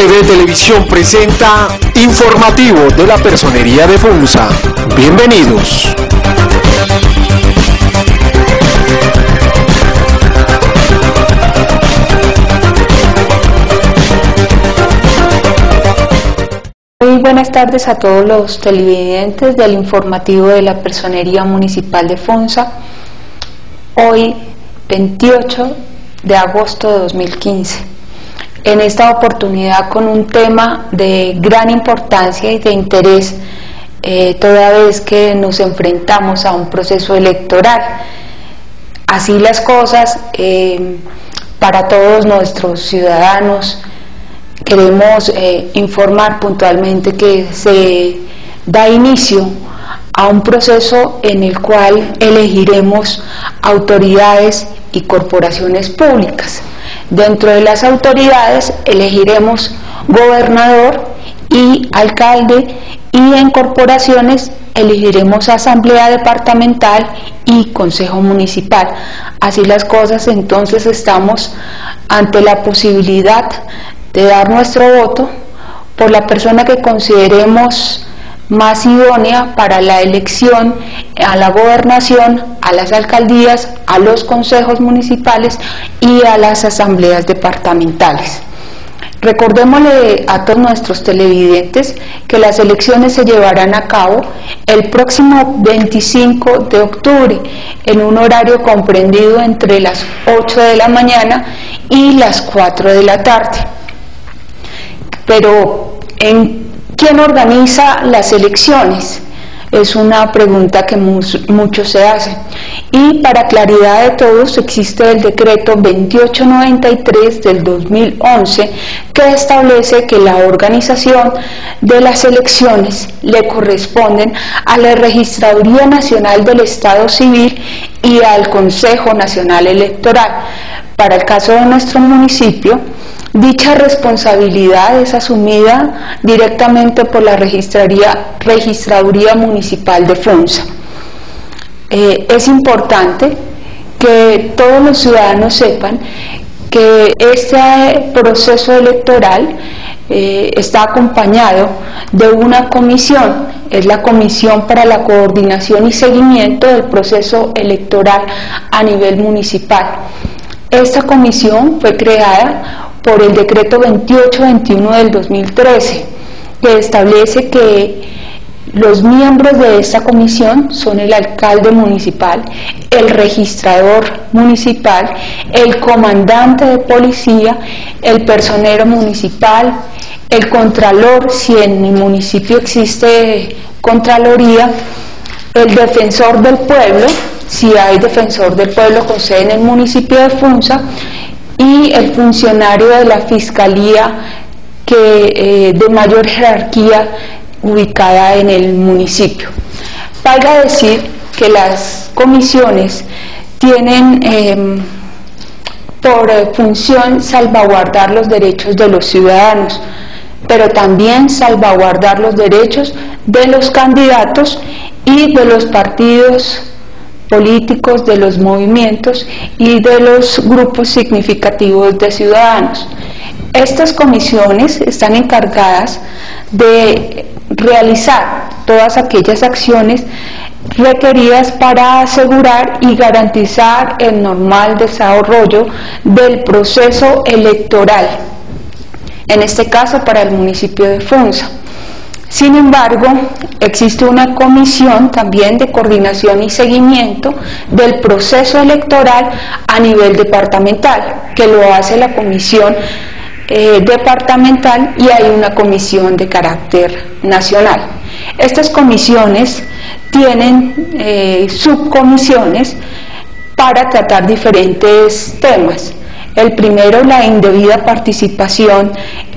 RTV Televisión presenta Informativo de la Personería de Funza. Bienvenidos. Muy buenas tardes a todos los televidentes del informativo de la Personería Municipal de Funza. Hoy, 28 de agosto de 2015. En esta oportunidad con un tema de gran importancia y de interés, toda vez que nos enfrentamos a un proceso electoral. Así las cosas, para todos nuestros ciudadanos, queremos informar puntualmente que se da inicio a un proceso en el cual elegiremos autoridades y corporaciones públicas. Dentro de las autoridades elegiremos gobernador y alcalde, y en corporaciones elegiremos asamblea departamental y consejo municipal. Así las cosas, entonces estamos ante la posibilidad de dar nuestro voto por la persona que consideremos más idónea para la elección a la gobernación, a las alcaldías, a los consejos municipales y a las asambleas departamentales. Recordémosle a todos nuestros televidentes que las elecciones se llevarán a cabo el próximo 25 de octubre en un horario comprendido entre las 8 de la mañana y las 4 de la tarde. Pero ¿quién organiza las elecciones? Es una pregunta que muchos se hacen. Y para claridad de todos, existe el decreto 2893 del 2011 que establece que la organización de las elecciones le corresponden a la Registraduría Nacional del Estado Civil y al Consejo Nacional Electoral. Para el caso de nuestro municipio, dicha responsabilidad es asumida directamente por la Registraduría Municipal de Funza. Es importante que todos los ciudadanos sepan que este proceso electoral está acompañado de una comisión, es la Comisión para la Coordinación y Seguimiento del Proceso Electoral a nivel municipal. Esta comisión fue creada por el decreto 2821 del 2013, que establece que los miembros de esta comisión son el alcalde municipal, el registrador municipal, el comandante de policía, el personero municipal, el contralor, si en el municipio existe contraloría, el defensor del pueblo, si hay defensor del pueblo con sede en el municipio de Funza, y el funcionario de la Fiscalía de mayor jerarquía ubicada en el municipio. Valga decir que las comisiones tienen por función salvaguardar los derechos de los ciudadanos, pero también salvaguardar los derechos de los candidatos y de los partidos políticos, de los movimientos y de los grupos significativos de ciudadanos. Estas comisiones están encargadas de realizar todas aquellas acciones requeridas para asegurar y garantizar el normal desarrollo del proceso electoral, en este caso para el municipio de Funza. Sin embargo, existe una comisión también de coordinación y seguimiento del proceso electoral a nivel departamental, que lo hace la comisión departamental, y hay una comisión de carácter nacional. Estas comisiones tienen subcomisiones para tratar diferentes temas. El primero, la indebida participación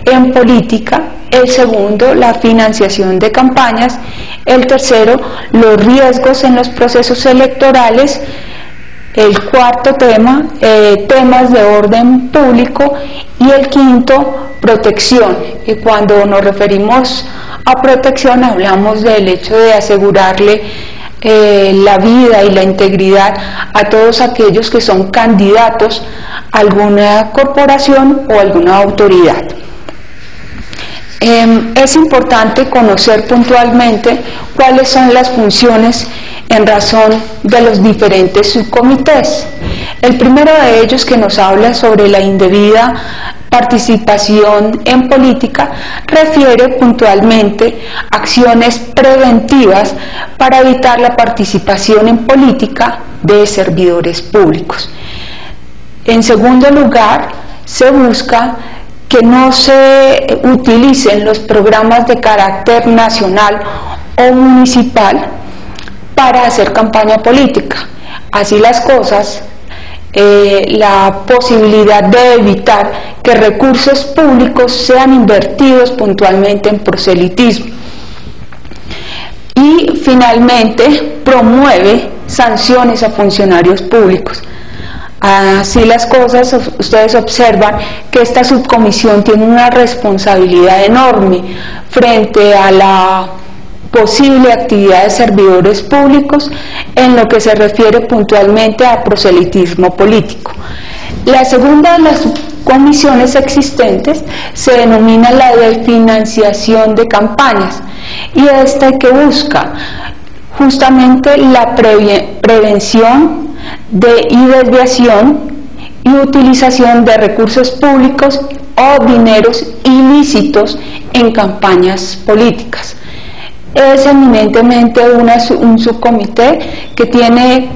en política; el segundo, la financiación de campañas; el tercero, los riesgos en los procesos electorales; el cuarto tema, temas de orden público; y el quinto, protección. Y cuando nos referimos a protección, hablamos del hecho de asegurarle la vida y la integridad a todos aquellos que son candidatos a alguna corporación o alguna autoridad. Es importante conocer puntualmente cuáles son las funciones en razón de los diferentes subcomités. El primero de ellos, que nos habla sobre la indebida participación en política, refiere puntualmente acciones preventivas para evitar la participación en política de servidores públicos. En segundo lugar, se busca que no se utilicen los programas de carácter nacional o municipal para hacer campaña política. Así las cosas, la posibilidad de evitar que recursos públicos sean invertidos puntualmente en proselitismo. Y finalmente, promueve sanciones a funcionarios públicos. Así las cosas, ustedes observan que esta subcomisión tiene una responsabilidad enorme frente a la posible actividad de servidores públicos en lo que se refiere puntualmente a proselitismo político. La segunda de las comisiones existentes se denomina la de financiación de campañas, y esta que busca justamente la prevención y desviación y utilización de recursos públicos o dineros ilícitos en campañas políticas. Es eminentemente un subcomité que tiene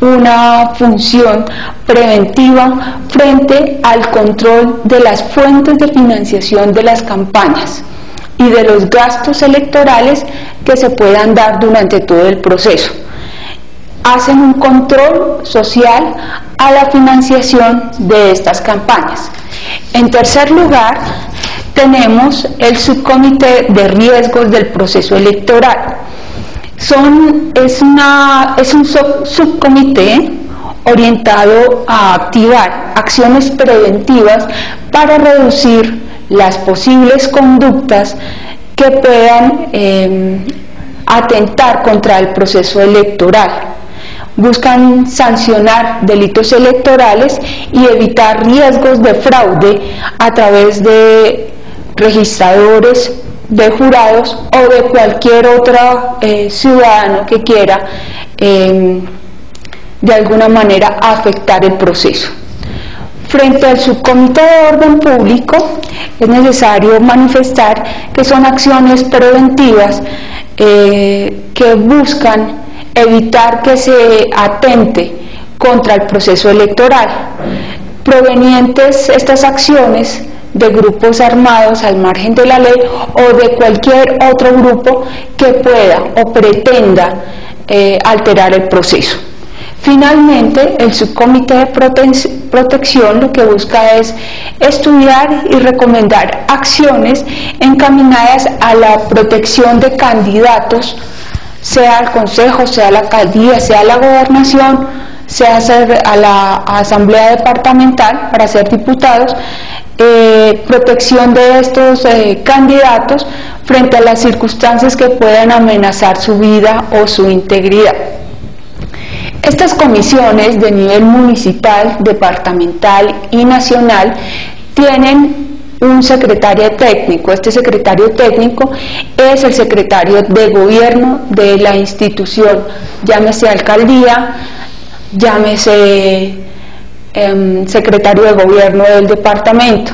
una función preventiva frente al control de las fuentes de financiación de las campañas y de los gastos electorales que se puedan dar durante todo el proceso. Hacen un control social a la financiación de estas campañas. En tercer lugar, tenemos el subcomité de riesgos del proceso electoral. Es un subcomité orientado a activar acciones preventivas para reducir las posibles conductas que puedan atentar contra el proceso electoral. Buscan sancionar delitos electorales y evitar riesgos de fraude a través de registradores, de jurados o de cualquier otro ciudadano que quiera de alguna manera afectar el proceso. Frente al subcomité de orden público, es necesario manifestar que son acciones preventivas que buscan evitar que se atente contra el proceso electoral, provenientes estas acciones de grupos armados al margen de la ley o de cualquier otro grupo que pueda o pretenda alterar el proceso. Finalmente, el subcomité de protección lo que busca es estudiar y recomendar acciones encaminadas a la protección de candidatos, sea al consejo, sea a la alcaldía, sea a la gobernación, sea a la asamblea departamental para ser diputados, protección de estos candidatos frente a las circunstancias que puedan amenazar su vida o su integridad. Estas comisiones de nivel municipal, departamental y nacional tienen un secretario técnico. Este secretario técnico es el secretario de gobierno de la institución, llámese alcaldía, llámese secretario de gobierno del departamento.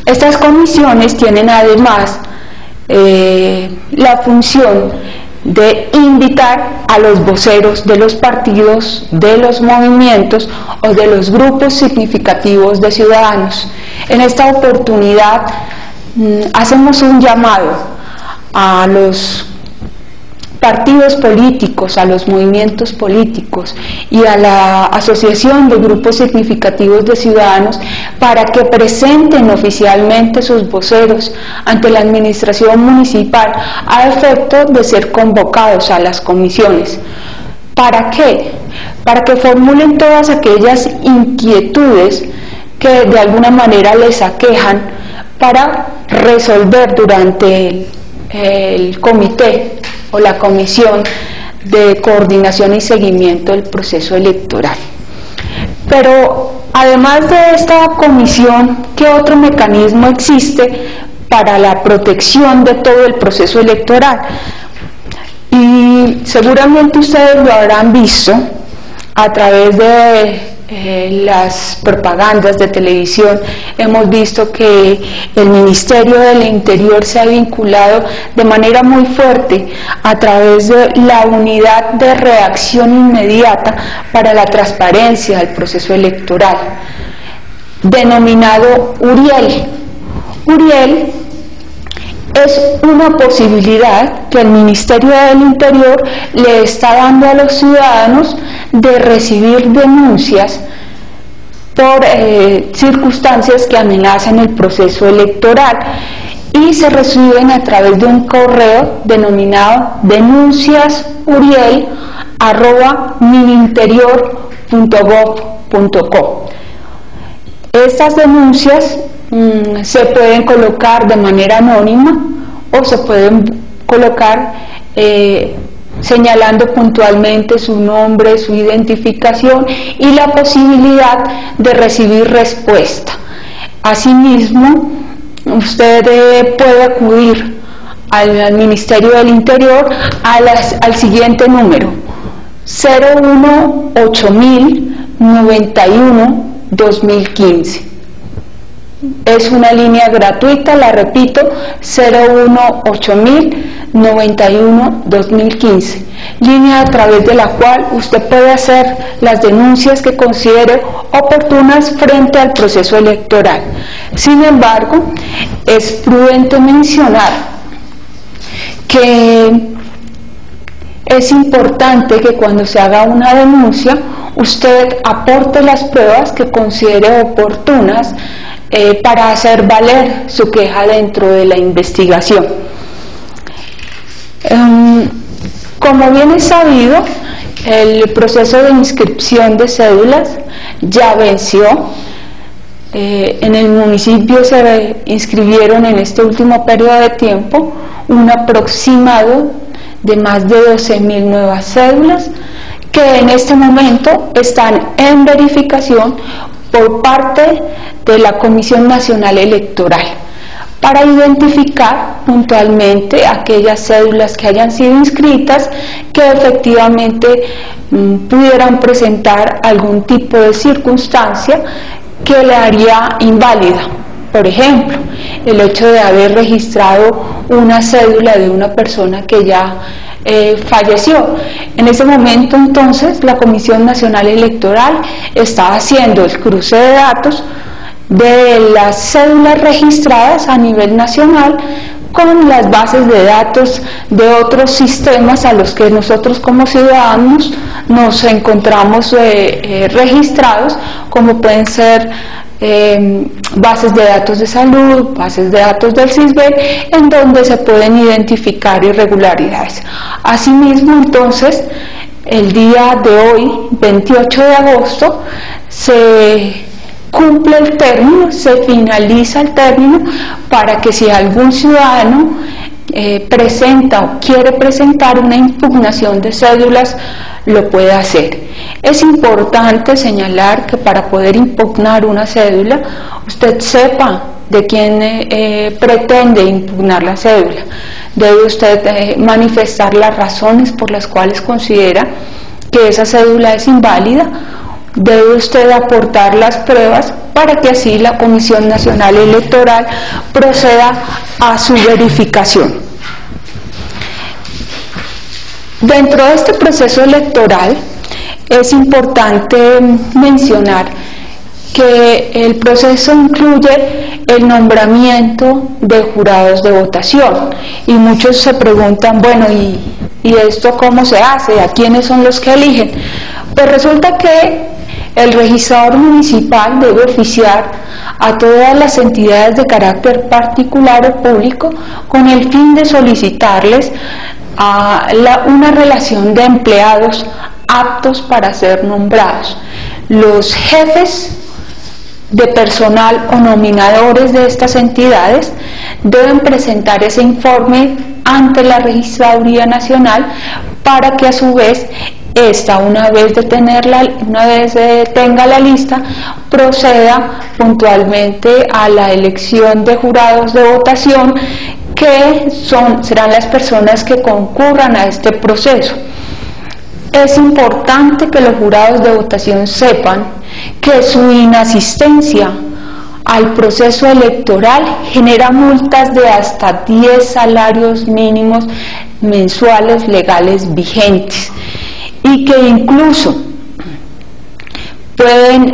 Estas comisiones tienen además la función de invitar a los voceros de los partidos, de los movimientos o de los grupos significativos de ciudadanos. En esta oportunidad hacemos un llamado a los partidos políticos, a los movimientos políticos y a la asociación de grupos significativos de ciudadanos para que presenten oficialmente sus voceros ante la administración municipal a efecto de ser convocados a las comisiones. ¿Para qué? Para que formulen todas aquellas inquietudes que de alguna manera les aquejan para resolver durante el comité o la comisión de coordinación y seguimiento del proceso electoral. Pero además de esta comisión, ¿qué otro mecanismo existe para la protección de todo el proceso electoral. Y seguramente ustedes lo habrán visto a través de las propagandas de televisión. Hemos visto que el Ministerio del Interior se ha vinculado de manera muy fuerte a través de la unidad de reacción inmediata para la transparencia del proceso electoral, denominado Uriel. Uriel es una posibilidad que el Ministerio del Interior le está dando a los ciudadanos de recibir denuncias por circunstancias que amenazan el proceso electoral y se reciben a través de un correo denominado denunciasuriel@mininterior.gov.co. Estas denuncias se pueden colocar de manera anónima o se pueden colocar señalando puntualmente su nombre, su identificación y la posibilidad de recibir respuesta. Asimismo, usted puede acudir al Ministerio del Interior al siguiente número: 018-091-2015. Es una línea gratuita, la repito, 018-091-2015, línea a través de la cual usted puede hacer las denuncias que considere oportunas frente al proceso electoral. Sin embargo, es prudente mencionar que es importante que cuando se haga una denuncia, usted aporte las pruebas que considere oportunas para hacer valer su queja dentro de la investigación. Como bien es sabido, el proceso de inscripción de cédulas ya venció. En el municipio se inscribieron en este último periodo de tiempo un aproximado de más de 12.000 nuevas cédulas que en este momento están en verificación por parte de la Comisión Nacional Electoral para identificar puntualmente aquellas cédulas que hayan sido inscritas que efectivamente pudieran presentar algún tipo de circunstancia que le haría inválida. Por ejemplo, el hecho de haber registrado una cédula de una persona que ya falleció. En ese momento, entonces, la Comisión Nacional Electoral está haciendo el cruce de datos de las cédulas registradas a nivel nacional con las bases de datos de otros sistemas a los que nosotros como ciudadanos nos encontramos registrados, como pueden ser bases de datos de salud, bases de datos del CISBEN, en donde se pueden identificar irregularidades. Asimismo, entonces, el día de hoy, 28 de agosto, se cumple el término, se finaliza el término para que si algún ciudadano presenta o quiere presentar una impugnación de cédulas, lo puede hacer. Es importante señalar que para poder impugnar una cédula, usted sepa de quién pretende impugnar la cédula. Debe usted manifestar las razones por las cuales considera que esa cédula es inválida. Debe usted aportar las pruebas para que así la Comisión Nacional Electoral proceda a su verificación. Dentro de este proceso electoral es importante mencionar que el proceso incluye el nombramiento de jurados de votación y muchos se preguntan, bueno, ¿y esto cómo se hace? ¿A quiénes son los que eligen? Pues resulta que el registrador municipal debe oficiar a todas las entidades de carácter particular o público con el fin de solicitarles una relación de empleados aptos para ser nombrados. Los jefes de personal o nominadores de estas entidades deben presentar ese informe ante la Registraduría Nacional para que a su vez esta, una vez tenga la lista, proceda puntualmente a la elección de jurados de votación, que serán las personas que concurran a este proceso. Es importante que los jurados de votación sepan que su inasistencia al proceso electoral genera multas de hasta 10 salarios mínimos mensuales legales vigentes, y que incluso pueden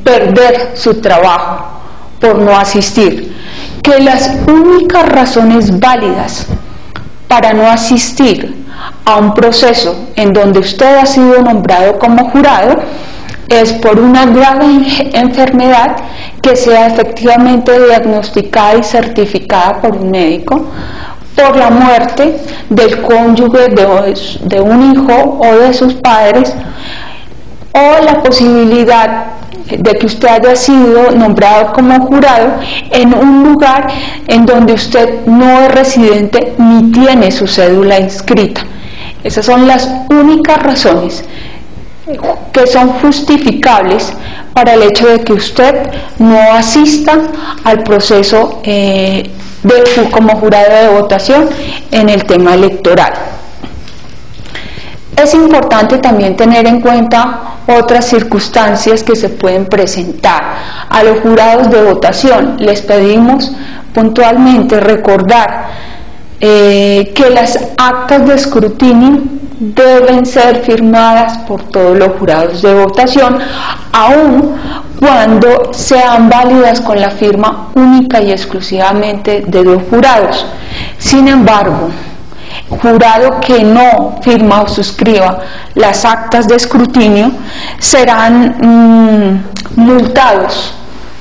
perder su trabajo por no asistir. Que las únicas razones válidas para no asistir a un proceso en donde usted ha sido nombrado como jurado es por una grave enfermedad que sea efectivamente diagnosticada y certificada por un médico, por la muerte del cónyuge de un hijo o de sus padres, o la posibilidad de que usted haya sido nombrado como jurado en un lugar en donde usted no es residente ni tiene su cédula inscrita. Esas son las únicas razones que son justificables para el hecho de que usted no asista al proceso como jurado de votación en el tema electoral. Es importante también tener en cuenta otras circunstancias que se pueden presentar. A los jurados de votación les pedimos puntualmente recordar que las actas de escrutinio deben ser firmadas por todos los jurados de votación, aun cuando sean válidas con la firma única y exclusivamente de 2 jurados. Sin embargo, jurado que no firma o suscriba las actas de escrutinio serán multados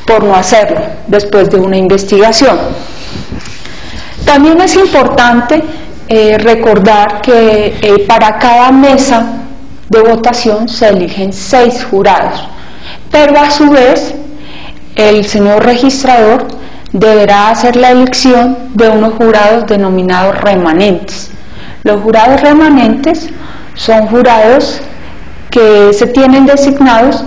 por no hacerlo después de una investigación. También es importante recordar que para cada mesa de votación se eligen 6 jurados, pero a su vez el señor registrador deberá hacer la elección de unos jurados denominados remanentes. Los jurados remanentes son jurados que se tienen designados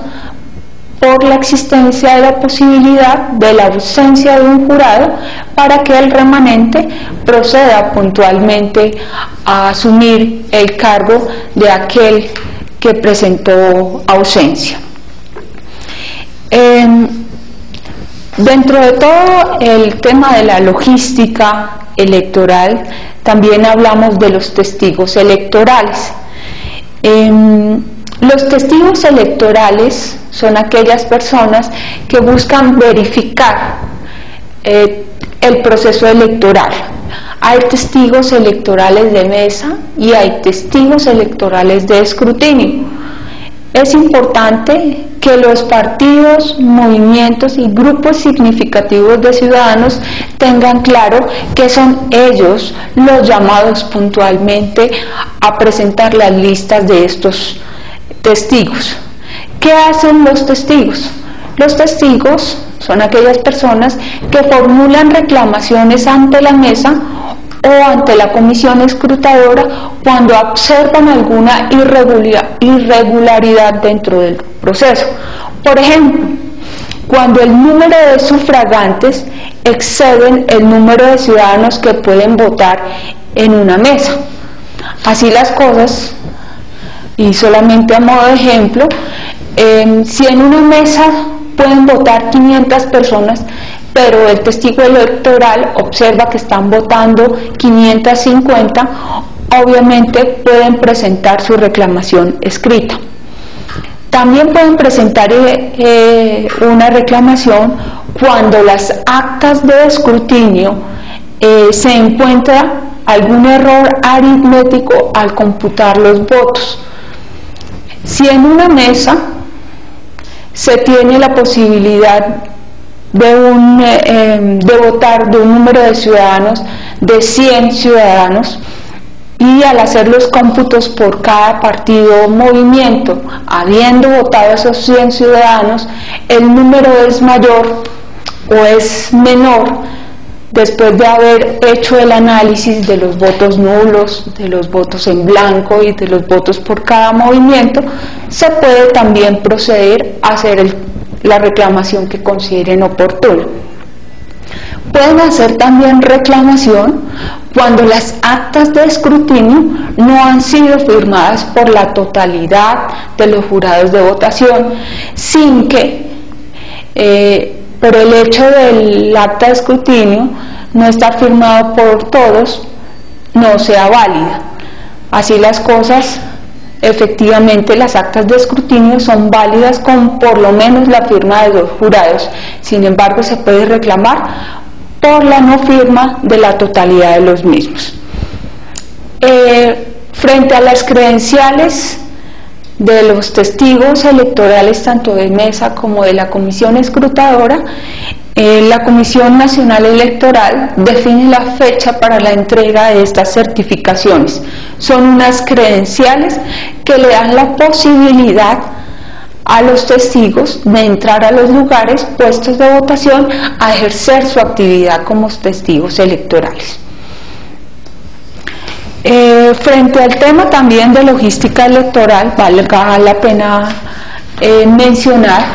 por la existencia de la posibilidad de la ausencia de un jurado, para que el remanente proceda puntualmente a asumir el cargo de aquel que presentó ausencia. Dentro de todo el tema de la logística electoral, también hablamos de los testigos electorales. Los testigos electorales son aquellas personas que buscan verificar el proceso electoral. Hay testigos electorales de mesa y hay testigos electorales de escrutinio. Es importante que los partidos, movimientos y grupos significativos de ciudadanos tengan claro que son ellos los llamados puntualmente a presentar las listas de estos testigos. ¿Qué hacen los testigos? Los testigos son aquellas personas que formulan reclamaciones ante la mesa o ante la comisión escrutadora cuando observan alguna irregularidad dentro del proceso. Por ejemplo, cuando el número de sufragantes exceden el número de ciudadanos que pueden votar en una mesa. Así las cosas, y solamente a modo de ejemplo, si en una mesa pueden votar 500 personas, pero el testigo electoral observa que están votando 550, obviamente pueden presentar su reclamación escrita. También pueden presentar una reclamación cuando las actas de escrutinio se encuentra algún error aritmético al computar los votos. Si en una mesa se tiene la posibilidad de votar de un número de ciudadanos de 100 ciudadanos, y al hacer los cómputos por cada partido o movimiento, habiendo votado esos 100 ciudadanos, el número es mayor o es menor después de haber hecho el análisis de los votos nulos, de los votos en blanco y de los votos por cada movimiento, se puede también proceder a hacer la reclamación que consideren oportuna. Pueden hacer también reclamación cuando las actas de escrutinio no han sido firmadas por la totalidad de los jurados de votación, sin que por el hecho del acta de escrutinio no estar firmado por todos no sea válida. Así las cosas, efectivamente las actas de escrutinio son válidas con por lo menos la firma de 2 jurados. Sin embargo, se puede reclamar por la no firma de la totalidad de los mismos. Frente a las credenciales de los testigos electorales, tanto de mesa como de la comisión escrutadora, la Comisión Nacional Electoral define la fecha para la entrega de estas certificaciones. Son unas credenciales que le dan la posibilidad a los testigos de entrar a los lugares, puestos de votación, a ejercer su actividad como testigos electorales. Frente al tema también de logística electoral, valga la pena mencionar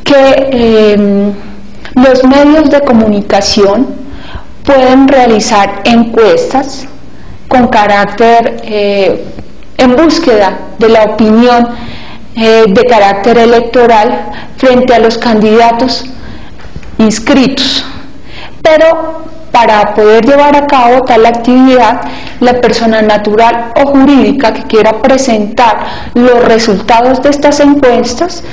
que los medios de comunicación pueden realizar encuestas con carácter en búsqueda de la opinión de carácter electoral frente a los candidatos inscritos, pero para poder llevar a cabo tal actividad, la persona natural o jurídica que quiera presentar los resultados de estas encuestas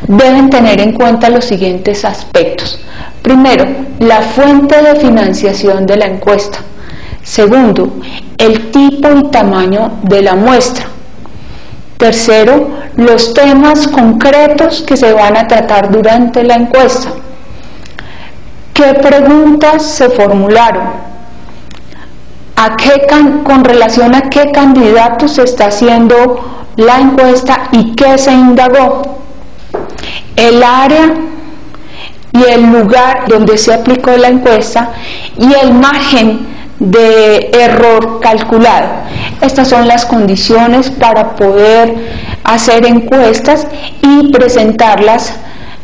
deben tener en cuenta los siguientes aspectos. Primero, la fuente de financiación de la encuesta. Segundo, el tipo y tamaño de la muestra. Tercero, los temas concretos que se van a tratar durante la encuesta. ¿Qué preguntas se formularon? Con relación a qué candidato se está haciendo la encuesta y qué se indagó. El área y el lugar donde se aplicó la encuesta y el margen de error calculado. Estas son las condiciones para poder hacer encuestas y presentarlas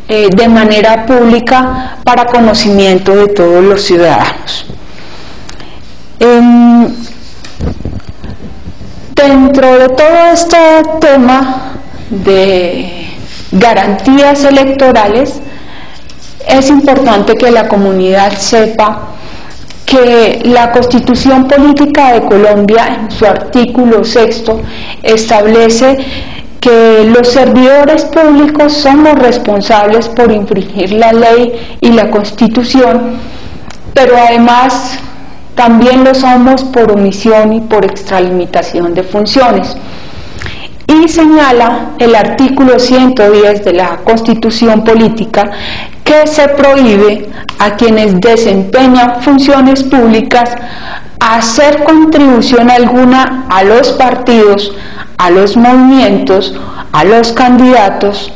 de manera pública para conocimiento de todos los ciudadanos. Dentro de todo este tema de garantías electorales, es importante que la comunidad sepa que la Constitución Política de Colombia, en su artículo 6º, establece que los servidores públicos somos responsables por infringir la ley y la Constitución, pero además también lo somos por omisión y por extralimitación de funciones. Y señala el artículo 110 de la Constitución Política que se prohíbe a quienes desempeñan funciones públicas hacer contribución alguna a los partidos, a los movimientos, a los candidatos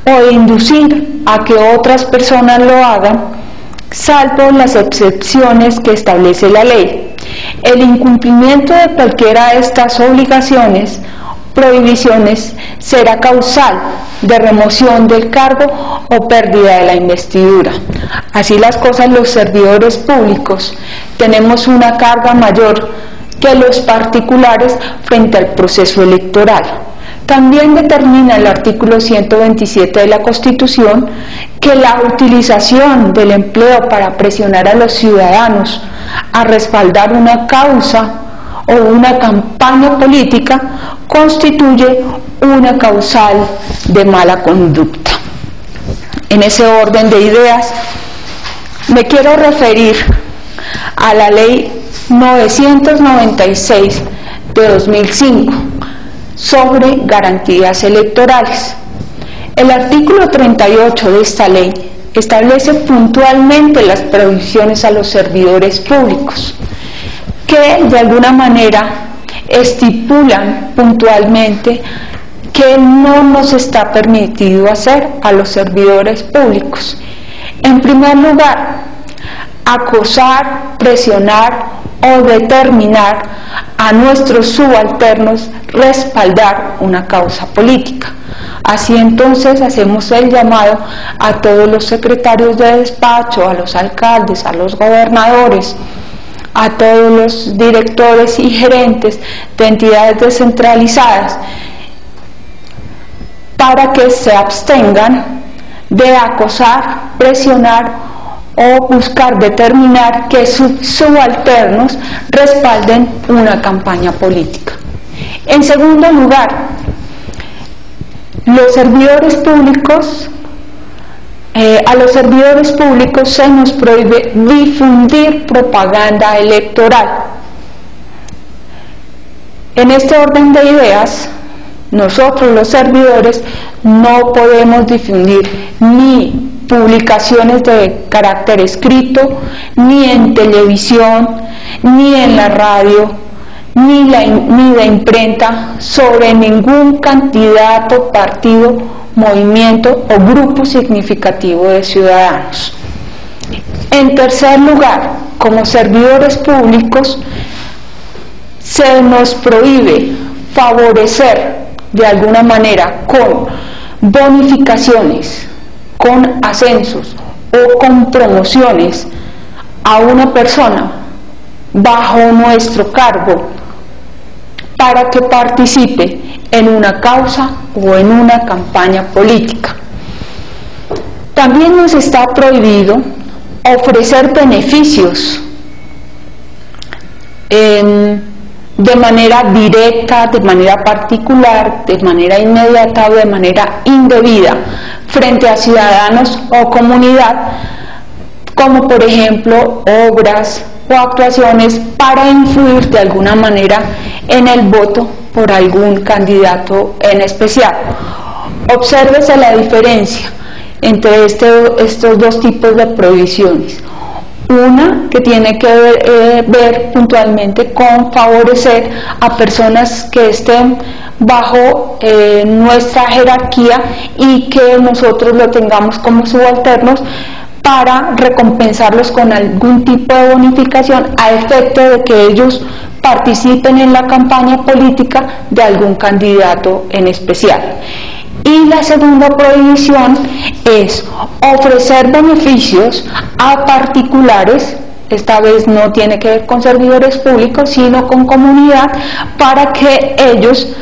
o inducir a que otras personas lo hagan, salvo las excepciones que establece la ley. El incumplimiento de cualquiera de estas obligaciones, prohibiciones, será causal de remoción del cargo o pérdida de la investidura. Así las cosas, los servidores públicos tenemos una carga mayor que los particulares frente al proceso electoral. También determina el artículo 127 de la Constitución que la utilización del empleo para presionar a los ciudadanos a respaldar una causa o una campaña política constituye una causal de mala conducta. En ese orden de ideas, me quiero referir a la Ley 996 de 2005 sobre garantías electorales. El artículo 38 de esta ley establece puntualmente las prohibiciones a los servidores públicos, que de alguna manera estipulan puntualmente que no nos está permitido hacer a los servidores públicos. En primer lugar, acosar, presionar o determinar a nuestros subalternos respaldar una causa política. Así entonces hacemos el llamado a todos los secretarios de despacho, a los alcaldes, a los gobernadores, a todos los directores y gerentes de entidades descentralizadas para que se abstengan de acosar, presionar o buscar determinar que sus subalternos respalden una campaña política. En segundo lugar, los servidores públicos, a los servidores públicos se nos prohíbe difundir propaganda electoral. En este orden de ideas, nosotros los servidores no podemos difundir ni publicaciones de carácter escrito, ni en televisión, ni en la radio, ni de imprenta sobre ningún candidato, partido, movimiento o grupo significativo de ciudadanos. En tercer lugar, como servidores públicos, se nos prohíbe favorecer de alguna manera con bonificaciones, con ascensos o con promociones a una persona bajo nuestro cargo para que participe en una causa o en una campaña política. También nos está prohibido ofrecer beneficios de manera directa, de manera particular, de manera inmediata o de manera indebida frente a ciudadanos o comunidad, como por ejemplo obras o actuaciones para influir de alguna manera en el voto por algún candidato en especial. Obsérvese la diferencia entre estos dos tipos de prohibiciones. Una que tiene que ver puntualmente con favorecer a personas que estén bajo nuestra jerarquía y que nosotros lo tengamos como subalternos para recompensarlos con algún tipo de bonificación a efecto de que ellos participen en la campaña política de algún candidato en especial. Y la segunda prohibición es ofrecer beneficios a particulares, esta vez no tiene que ver con servidores públicos, sino con comunidad, para que ellos,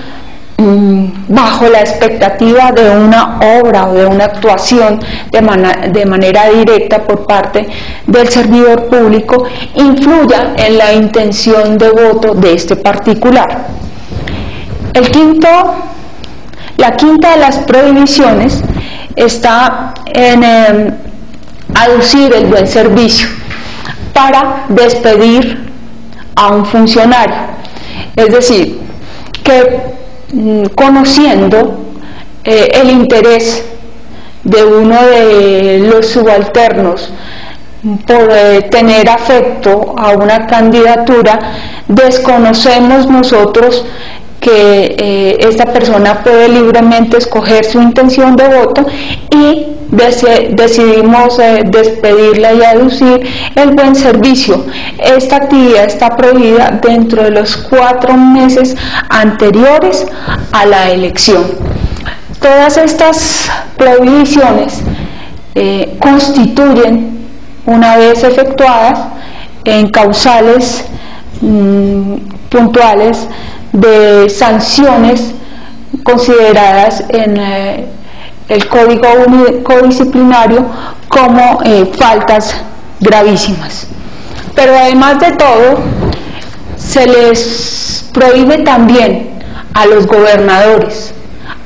bajo la expectativa de una obra o de una actuación de manera directa por parte del servidor público, influya en la intención de voto de este particular. La quinta de las prohibiciones está en aducir el buen servicio para despedir a un funcionario. Es decir, que conociendo el interés de uno de los subalternos por tener afecto a una candidatura, desconocemos nosotros que esta persona puede libremente escoger su intención de voto y decidimos despedirla y aducir el buen servicio. Esta actividad está prohibida dentro de los 4 meses anteriores a la elección. Todas estas prohibiciones constituyen, una vez efectuadas, en causales puntuales de sanciones consideradas en el Código Disciplinario como faltas gravísimas. Pero además de todo, se les prohíbe también a los gobernadores,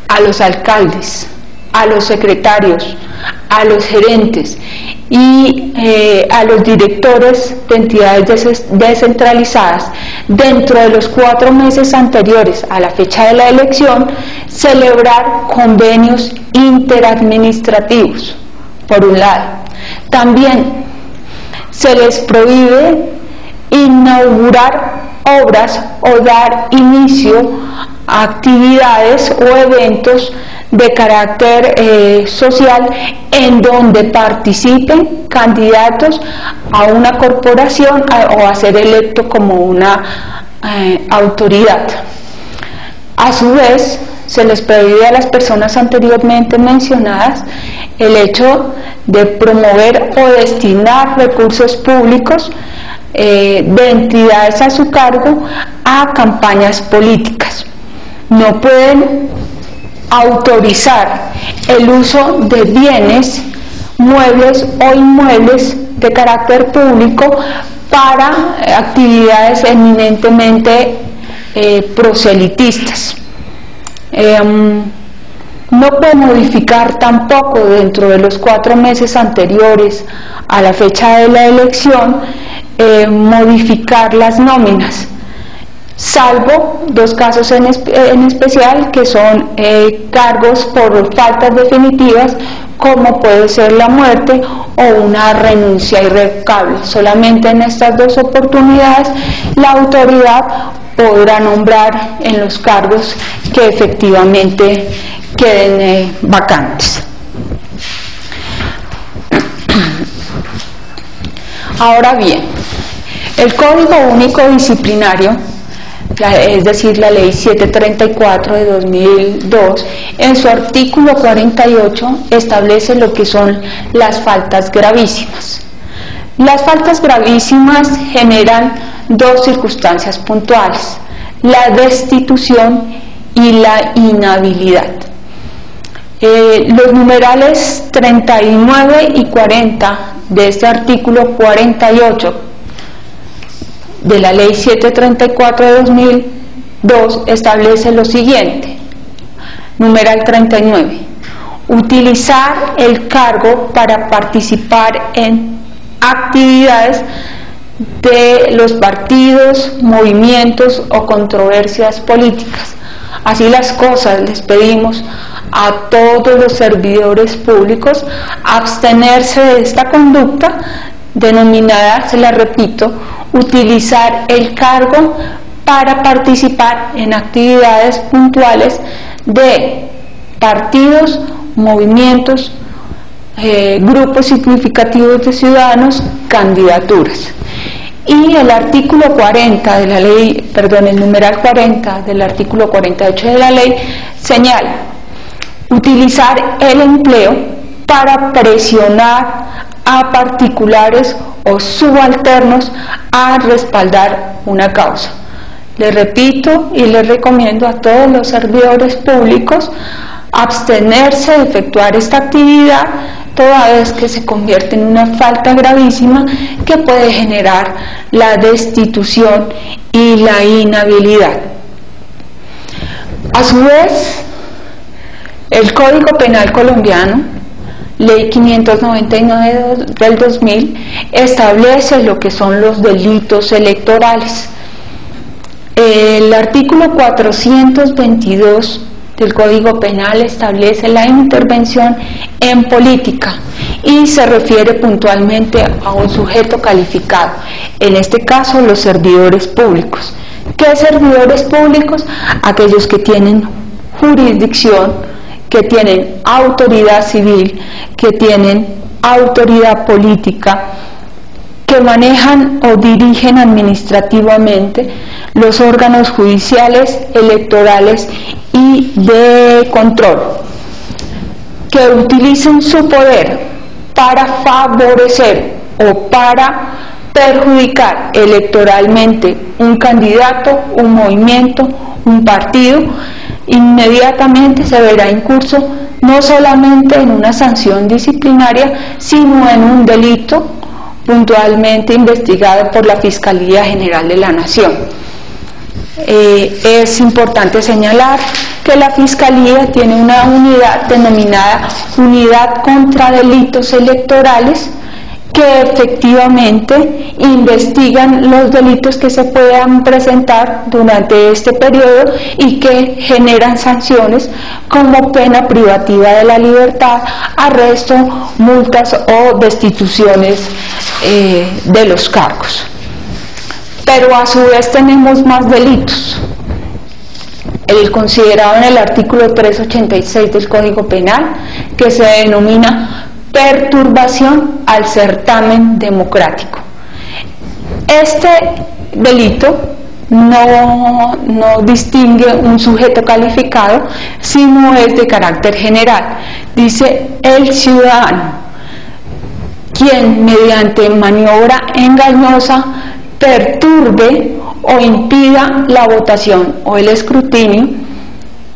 a los alcaldes, a los secretarios, a los gerentes y a los directores de entidades descentralizadas, dentro de los 4 meses anteriores a la fecha de la elección, celebrar convenios interadministrativos, por un lado. También se les prohíbe inaugurar obras o dar inicio actividades o eventos de carácter social en donde participen candidatos a una corporación o a ser electo como una autoridad. A su vez, se les prohíbe a las personas anteriormente mencionadas el hecho de promover o destinar recursos públicos de entidades a su cargo a campañas políticas. No pueden autorizar el uso de bienes, muebles o inmuebles de carácter público para actividades eminentemente proselitistas. No puede modificar tampoco dentro de los 4 meses anteriores a la fecha de la elección modificar las nóminas, salvo 2 casos en especial, que son cargos por faltas definitivas, como puede ser la muerte o una renuncia irrevocable. Solamente en estas 2 oportunidades la autoridad podrá nombrar en los cargos que efectivamente queden vacantes. Ahora bien, el Código Único Disciplinario, es decir, la Ley 734 de 2002, en su artículo 48 establece lo que son las faltas gravísimas. Las faltas gravísimas generan 2 circunstancias puntuales: la destitución y la inhabilidad. Los numerales 39 y 40 de este artículo 48 de la Ley 734 de 2002 establece lo siguiente. Numeral 39: utilizar el cargo para participar en actividades de los partidos, movimientos o controversias políticas. Así las cosas, les pedimos a todos los servidores públicos abstenerse de esta conducta denominada, se la repito, utilizar el cargo para participar en actividades puntuales de partidos, movimientos, grupos significativos de ciudadanos, candidaturas. Y el artículo 40 de la ley, el numeral 40 del artículo 48 de la ley señala: utilizar el empleo para presionar a particulares o subalternos a respaldar una causa. Les repito y les recomiendo a todos los servidores públicos abstenerse de efectuar esta actividad, toda vez que se convierte en una falta gravísima que puede generar la destitución y la inhabilidad. A su vez, el Código Penal colombiano, Ley 599 del 2000, establece lo que son los delitos electorales. El artículo 422 del Código Penal establece la intervención en política y se refiere puntualmente a un sujeto calificado, en este caso los servidores públicos. ¿Qué servidores públicos? Aquellos que tienen jurisdicción, que tienen autoridad civil, que tienen autoridad política, que manejan o dirigen administrativamente los órganos judiciales, electorales y de control, que utilicen su poder para favorecer o para perjudicar electoralmente un candidato, un movimiento, un partido, inmediatamente se verá incurso no solamente en una sanción disciplinaria, sino en un delito puntualmente investigado por la Fiscalía General de la Nación. Es importante señalar que la Fiscalía tiene una unidad denominada Unidad contra Delitos Electorales, que efectivamente investigan los delitos que se puedan presentar durante este periodo y que generan sanciones como pena privativa de la libertad, arresto, multas o destituciones de los cargos. Pero a su vez tenemos más delitos. el considerado en el artículo 386 del Código Penal, que se denomina perturbación al certamen democrático. Este delito no distingue un sujeto calificado, sino es de carácter general. Dice: el ciudadano, quien mediante maniobra engañosa perturbe o impida la votación o el escrutinio,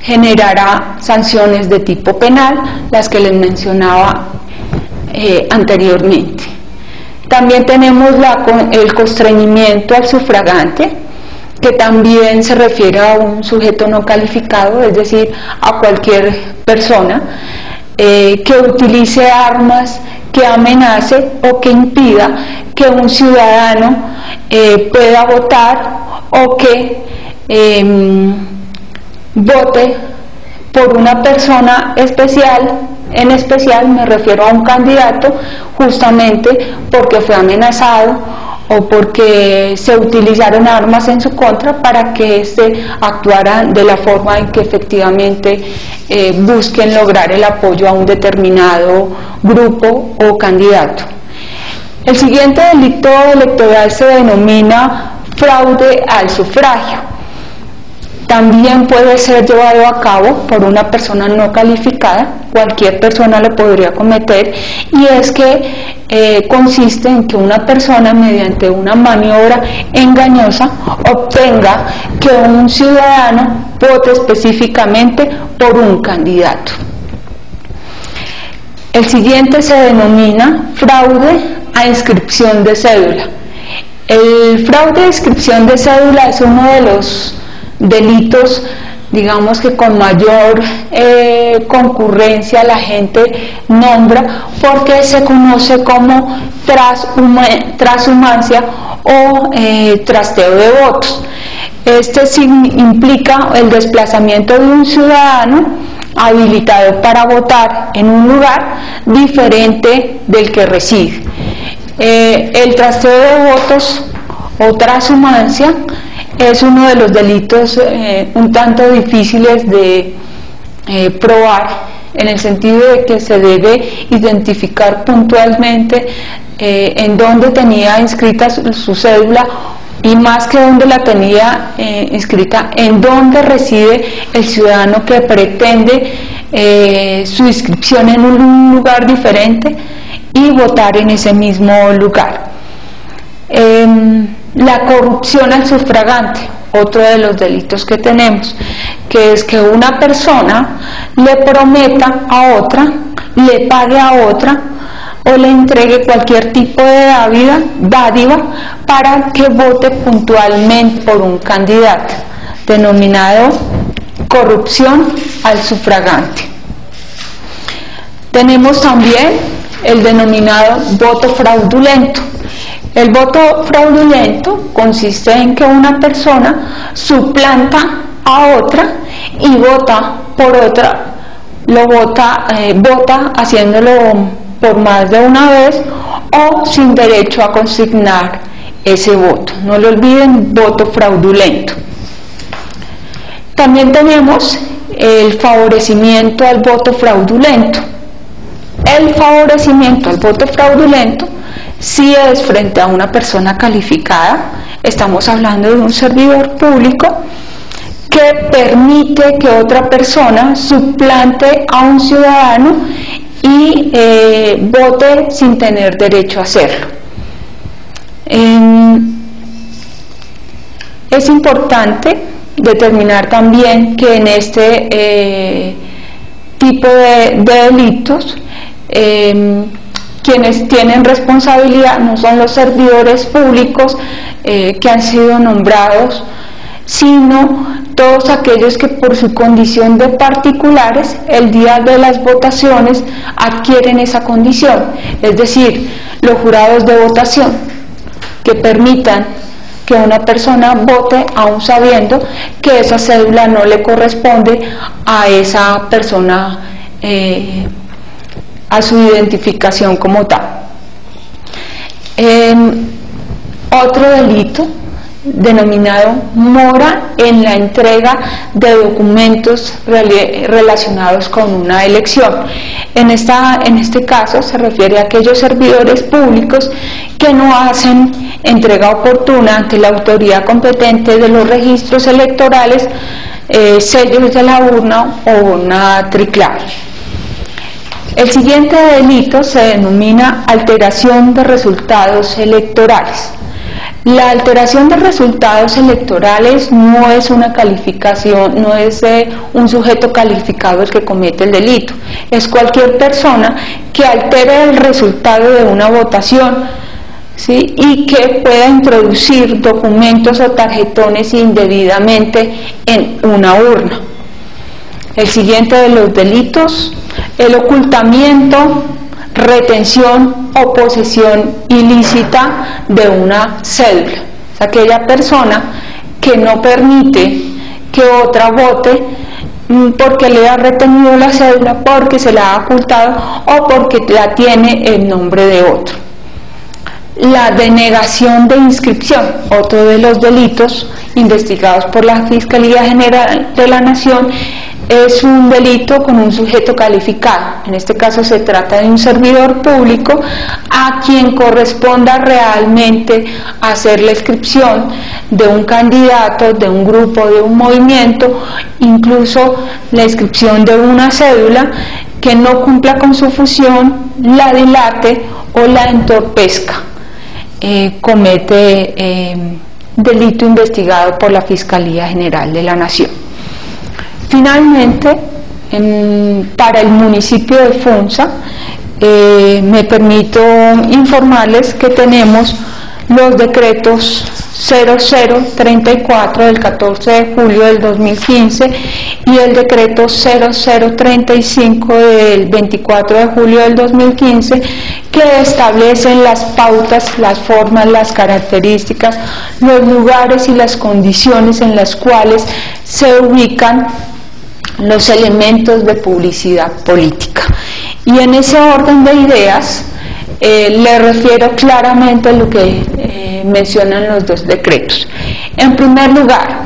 generará sanciones de tipo penal, las que les mencionaba anteriormente. También tenemos el constreñimiento al sufragante, que también se refiere a un sujeto no calificado, es decir, a cualquier persona que utilice armas, que amenace o que impida que un ciudadano pueda votar o que vote por una persona especial. En especial me refiero a un candidato, justamente porque fue amenazado o porque se utilizaron armas en su contra para que éste actuara de la forma en que efectivamente busquen lograr el apoyo a un determinado grupo o candidato. El siguiente delito electoral se denomina fraude al sufragio. También puede ser llevado a cabo por una persona no calificada, cualquier persona lo podría cometer, y es que consiste en que una persona, mediante una maniobra engañosa, obtenga que un ciudadano vote específicamente por un candidato. El siguiente se denomina fraude a inscripción de cédula. El fraude a inscripción de cédula es uno de los delitos, digamos, que con mayor concurrencia la gente nombra, porque se conoce como transhumancia o trasteo de votos. Este implica el desplazamiento de un ciudadano habilitado para votar en un lugar diferente del que reside. El trasteo de votos o transhumancia es uno de los delitos un tanto difíciles de probar, en el sentido de que se debe identificar puntualmente en dónde tenía inscrita su cédula, y más que dónde la tenía inscrita, en dónde reside el ciudadano que pretende su inscripción en un lugar diferente y votar en ese mismo lugar. La corrupción al sufragante, otro de los delitos que tenemos, que es que una persona le prometa a otra, le pague a otra o le entregue cualquier tipo de dádiva para que vote puntualmente por un candidato, denominado corrupción al sufragante. Tenemos también el denominado voto fraudulento. El voto fraudulento consiste en que una persona suplanta a otra y vota por otra, vota haciéndolo por más de una vez o sin derecho a consignar ese voto. No lo olviden, voto fraudulento. También tenemos el favorecimiento al voto fraudulento. El favorecimiento al voto fraudulento, si es frente a una persona calificada, estamos hablando de un servidor público que permite que otra persona suplante a un ciudadano y vote sin tener derecho a hacerlo. Es importante determinar también que en este tipo de delitos, quienes tienen responsabilidad no son los servidores públicos que han sido nombrados, sino todos aquellos que por su condición de particulares el día de las votaciones adquieren esa condición, es decir, los jurados de votación que permitan que una persona vote aún sabiendo que esa cédula no le corresponde a esa persona, a su identificación como tal. Otro delito denominado mora en la entrega de documentos relacionados con una elección. En este caso se refiere a aquellos servidores públicos que no hacen entrega oportuna ante la autoridad competente de los registros electorales, sellos de la urna o una triclave. El siguiente delito se denomina alteración de resultados electorales. La alteración de resultados electorales no es una calificación, no es un sujeto calificado el que comete el delito, es cualquier persona que altere el resultado de una votación, ¿sí?, y que pueda introducir documentos o tarjetones indebidamente en una urna. El siguiente de los delitos, el ocultamiento, retención o posesión ilícita de una cédula. Es aquella persona que no permite que otra vote porque le ha retenido la cédula, porque se la ha ocultado o porque la tiene en nombre de otro. La denegación de inscripción, otro de los delitos investigados por la Fiscalía General de la Nación, es un delito con un sujeto calificado. En este caso se trata de un servidor público a quien corresponda realmente hacer la inscripción de un candidato, de un grupo, de un movimiento, incluso la inscripción de una cédula, que no cumpla con su función, la dilate o la entorpezca. Comete delito investigado por la Fiscalía General de la Nación. Finalmente, para el municipio de Funza, me permito informarles que tenemos los decretos 0034 del 14 de julio del 2015 y el decreto 0035 del 24 de julio del 2015, que establecen las pautas, las formas, las características, los lugares y las condiciones en las cuales se ubican los elementos de publicidad política. Y en ese orden de ideas le refiero claramente a lo que mencionan los dos decretos. En primer lugar,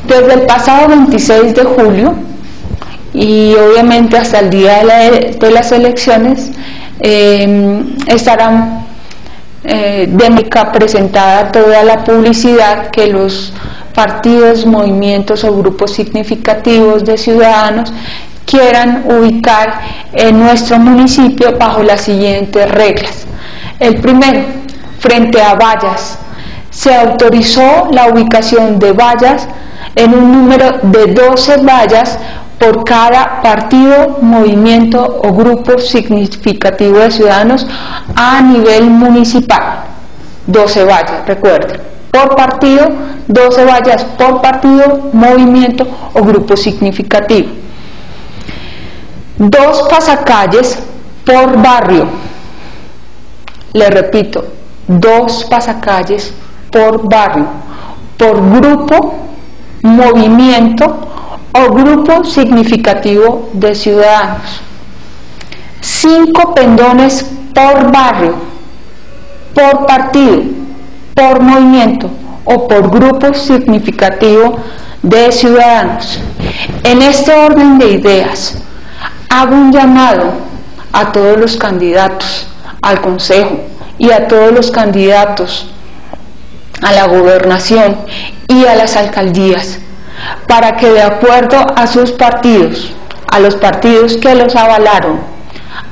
desde el pasado 26 de julio y obviamente hasta el día de las elecciones estarán presentada toda la publicidad que los partidos, movimientos o grupos significativos de ciudadanos quieran ubicar en nuestro municipio bajo las siguientes reglas. El primero, frente a vallas, se autorizó la ubicación de vallas en un número de 12 vallas por cada partido, movimiento o grupo significativo de ciudadanos a nivel municipal. 12 vallas, recuerden, por partido, 12 vallas por partido, movimiento o grupo significativo. 2 pasacalles por barrio. Le repito, 2 pasacalles por barrio, por grupo, movimiento o grupo significativo de ciudadanos. 5 pendones por barrio, por partido, por movimiento o por grupo significativo de ciudadanos. En este orden de ideas, hago un llamado a todos los candidatos al Consejo y a todos los candidatos a la gobernación y a las alcaldías, para que de acuerdo a sus partidos, a los partidos que los avalaron,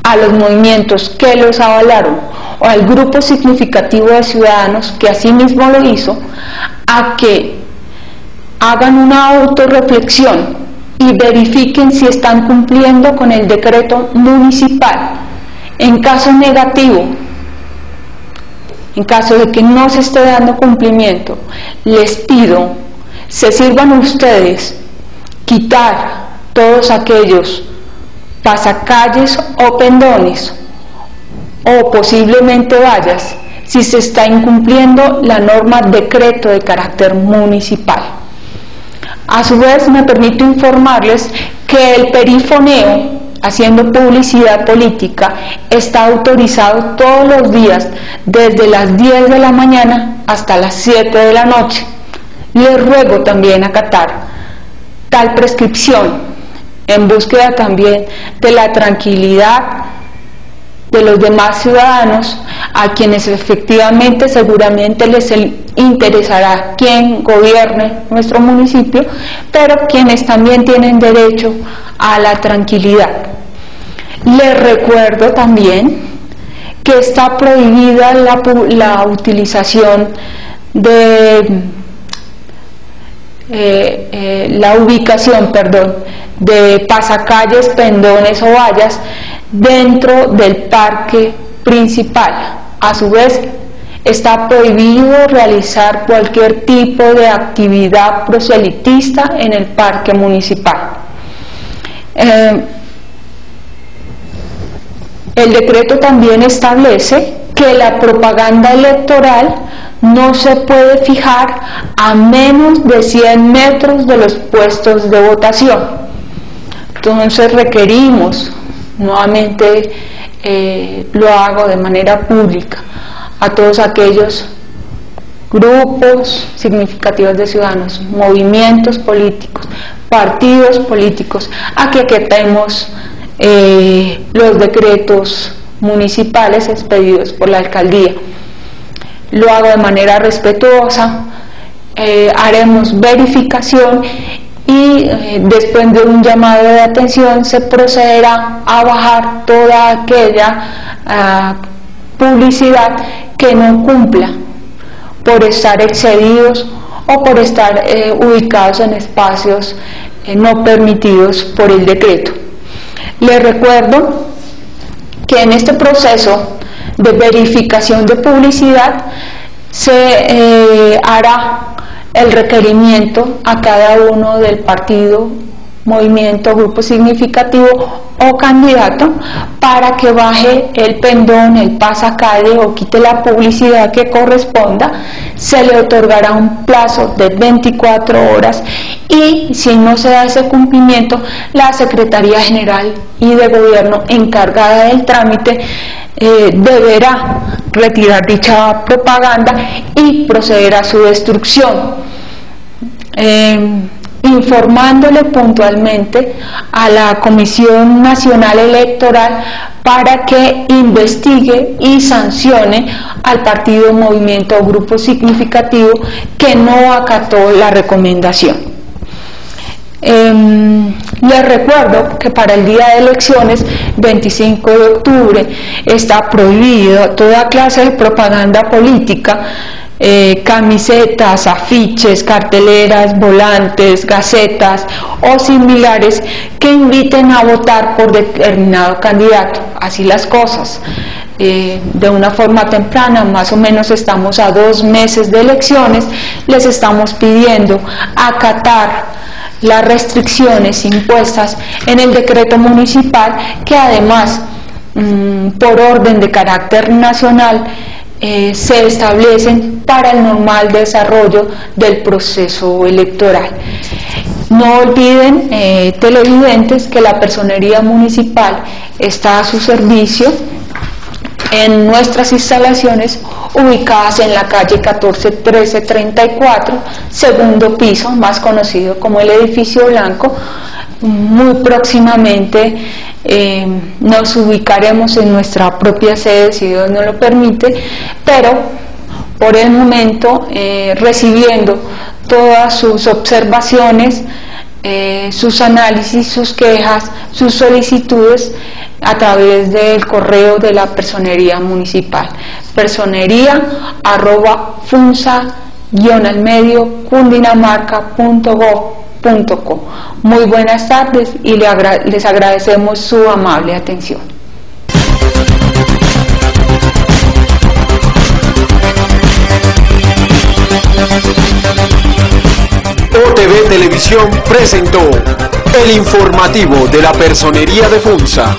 a los movimientos que los avalaron o al grupo significativo de ciudadanos que asimismo lo hizo, a que hagan una autorreflexión y verifiquen si están cumpliendo con el decreto municipal. En caso negativo, en caso de que no se esté dando cumplimiento, les pido se sirvan ustedes quitar todos aquellos pasacalles o pendones o posiblemente vallas si se está incumpliendo la norma decreto de carácter municipal. A su vez, me permito informarles que el perifoneo haciendo publicidad política está autorizado todos los días desde las 10 de la mañana hasta las 7 de la noche. Les ruego también acatar tal prescripción en búsqueda también de la tranquilidad de los demás ciudadanos, a quienes efectivamente seguramente les interesará quién gobierne nuestro municipio, pero quienes también tienen derecho a la tranquilidad. Les recuerdo también que está prohibida la utilización de la ubicación, de pasacalles, pendones o vallas dentro del parque principal. A su vez, está prohibido realizar cualquier tipo de actividad proselitista en el parque municipal. El decreto también establece que la propaganda electoral no se puede fijar a menos de 100 metros de los puestos de votación. Entonces requerimos, nuevamente lo hago de manera pública, a todos aquellos grupos significativos de ciudadanos, movimientos políticos, partidos políticos, a que acatemos los decretos municipales expedidos por la alcaldía. Lo hago de manera respetuosa, haremos verificación y después de un llamado de atención se procederá a bajar toda aquella publicidad que no cumpla por estar excedidos o por estar ubicados en espacios no permitidos por el decreto. Les recuerdo que en este proceso de verificación de publicidad se hará el requerimiento a cada uno del partido, movimiento, grupo significativo o candidato para que baje el pendón, el pasacalle o quite la publicidad que corresponda. Se le otorgará un plazo de 24 horas y si no se da ese cumplimiento, la Secretaría General y de Gobierno encargada del trámite deberá retirar dicha propaganda y proceder a su destrucción, informándole puntualmente a la Comisión Nacional Electoral para que investigue y sancione al partido, movimiento o grupo significativo que no acató la recomendación. Les recuerdo que para el día de elecciones, 25 de octubre, está prohibido toda clase de propaganda política, camisetas, afiches, carteleras, volantes, gacetas o similares que inviten a votar por determinado candidato. Así las cosas, de una forma temprana, más o menos estamos a 2 meses de elecciones, les estamos pidiendo acatar las restricciones impuestas en el decreto municipal, que además por orden de carácter nacional se establecen para el normal desarrollo del proceso electoral. No olviden, televidentes, que la Personería Municipal está a su servicio en nuestras instalaciones ubicadas en la calle 14-13-34, segundo piso, más conocido como el Edificio Blanco. Muy próximamente nos ubicaremos en nuestra propia sede, si Dios nos lo permite, pero por el momento recibiendo todas sus observaciones, sus análisis, sus quejas, sus solicitudes a través del correo de la Personería Municipal, personería@funza-cundinamarca.gov.co. Muy buenas tardes y les agradecemos su amable atención. OTV Televisión presentó el informativo de la Personería de Funza.